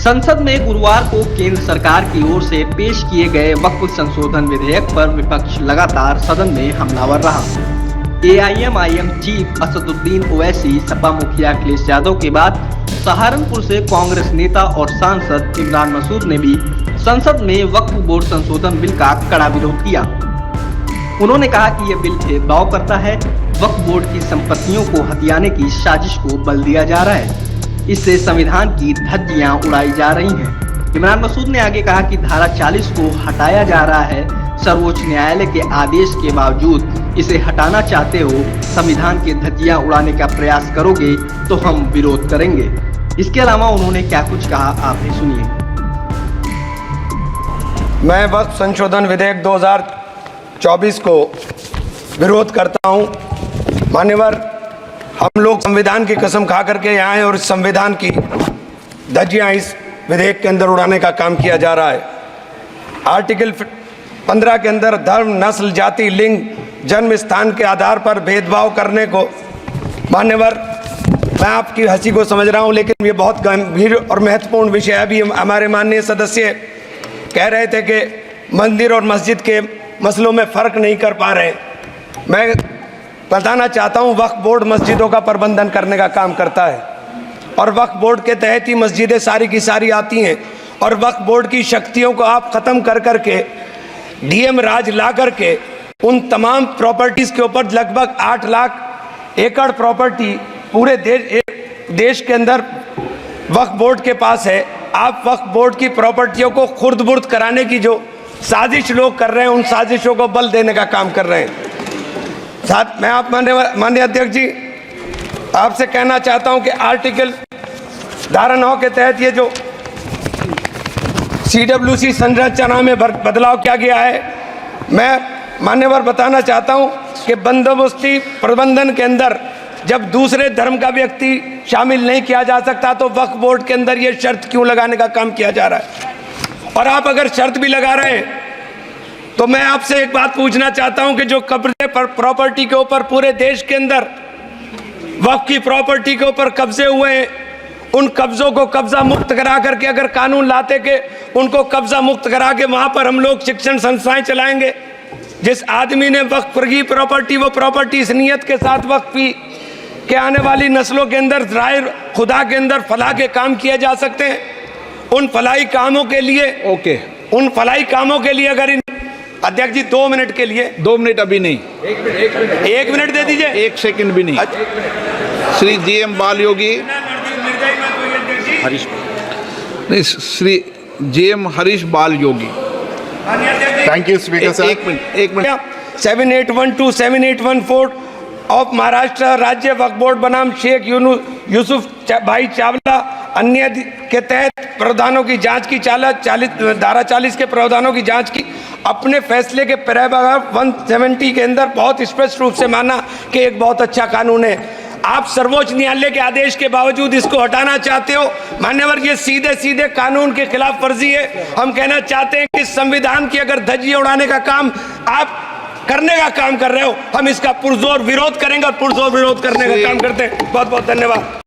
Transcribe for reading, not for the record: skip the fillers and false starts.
संसद में गुरुवार को केंद्र सरकार की ओर से पेश किए गए वक्फ संशोधन विधेयक पर विपक्ष लगातार सदन में हमलावर रहा। एआईएमआईएम चीफ असदुद्दीन ओवैसी, सपा मुखिया अखिलेश यादव के बाद सहारनपुर से कांग्रेस नेता और सांसद इमरान मसूद ने भी संसद में वक्फ बोर्ड संशोधन बिल का कड़ा विरोध किया। उन्होंने कहा कि यह बिल भेदभाव करता है, वक्फ बोर्ड की संपत्तियों को हथियाने की साजिश को बल दिया जा रहा है, इससे संविधान की धज्जियां उड़ाई जा रही हैं। इमरान मसूद ने आगे कहा कि धारा 40 को हटाया जा रहा है, सर्वोच्च न्यायालय के आदेश के बावजूद इसे हटाना चाहते हो, संविधान की धज्जियां उड़ाने का प्रयास करोगे तो हम विरोध करेंगे। इसके अलावा उन्होंने क्या कुछ कहा, आप भी सुनिए। मैं वक्फ संशोधन विधेयक 2024 को विरोध करता हूं। मान्यवर, हम लोग संविधान की कसम खा करके यहाँ हैं और इस संविधान की धज्जियां इस विधेयक के अंदर उड़ाने का काम किया जा रहा है। आर्टिकल 15 के अंदर धर्म, नस्ल, जाति, लिंग, जन्म स्थान के आधार पर भेदभाव करने को, मान्यवर, मैं आपकी हंसी को समझ रहा हूँ, लेकिन ये बहुत गंभीर और महत्वपूर्ण विषय है। अभी हमारे माननीय सदस्य कह रहे थे कि मंदिर और मस्जिद के मसलों में फ़र्क नहीं कर पा रहे। मैं बताना चाहता हूँ, वक्फ बोर्ड मस्जिदों का प्रबंधन करने का काम करता है और वक्फ बोर्ड के तहत ही मस्जिदें सारी की सारी आती हैं। और वक्फ बोर्ड की शक्तियों को आप ख़त्म कर करके डीएम राज ला करके उन तमाम प्रॉपर्टीज़ के ऊपर लगभग 8 लाख एकड़ प्रॉपर्टी पूरे देश के अंदर वक्फ बोर्ड के पास है। आप वक्फ बोर्ड की प्रॉपर्टियों को खुर्द-बुर्द कराने की जो साजिश लोग कर रहे हैं, उन साजिशों को बल देने का काम कर रहे हैं। साथ मैं आप माननीय अध्यक्ष जी, आपसे कहना चाहता हूं कि आर्टिकल धारा 9 के तहत ये जो CWC संरचना में बदलाव किया गया है, मैं मान्यवर बताना चाहता हूं कि बंदोबस्ती प्रबंधन के अंदर जब दूसरे धर्म का व्यक्ति शामिल नहीं किया जा सकता, तो वक्फ बोर्ड के अंदर ये शर्त क्यों लगाने का काम किया जा रहा है। और आप अगर शर्त भी लगा रहे हैं तो मैं आपसे एक बात पूछना चाहता हूं कि जो कब्जे पर प्रॉपर्टी के ऊपर पूरे देश के अंदर वक्फ की प्रॉपर्टी के ऊपर कब्जे हुए हैं, उन कब्जों को कब्जा मुक्त करा करके अगर कानून लाते के उनको कब्जा मुक्त करा के वहां पर हम लोग शिक्षण संस्थाएं चलाएंगे। जिस आदमी ने वक्फ की प्रॉपर्टी, वो प्रॉपर्टी इस नियत के साथ वक्फ की कि आने वाली नस्लों के अंदर राय खुदा के अंदर फलाह के काम किए जा सकते हैं। उन फलाही कामों के लिए उन फलाही कामों के लिए अगर अध्यक्ष जी 2 मिनट के लिए 2 मिनट अभी नहीं, 1 मिनट दे दीजिए, 1 सेकंड भी नहीं। श्री जीएम बाल योगी हरीश नहीं, Shri GM Harish Bal Yogi. Thank you speaker sir. 1 minute 7812 7814 of Maharashtra राज्य वक्फ बोर्ड बनाम शेख यूसुफ भाई चावला अन्य के तहत प्रावधानों की जांच की धारा 40 के प्रावधानों की जांच की। अपने फैसले के पैराग्राफ 170 के अंदर बहुत स्पष्ट रूप से माना कि एक बहुत अच्छा कानून है। आप सर्वोच्च न्यायालय के आदेश के बावजूद इसको हटाना चाहते हो। मान्यवर, ये सीधे सीधे कानून के खिलाफ वर्जी है। हम कहना चाहते हैं कि संविधान की अगर धज्जियां उड़ाने का काम आप करने का काम कर रहे हो, हम इसका पुरजोर विरोध करेंगे और पुरजोर विरोध करने का काम करते हैं। बहुत बहुत धन्यवाद।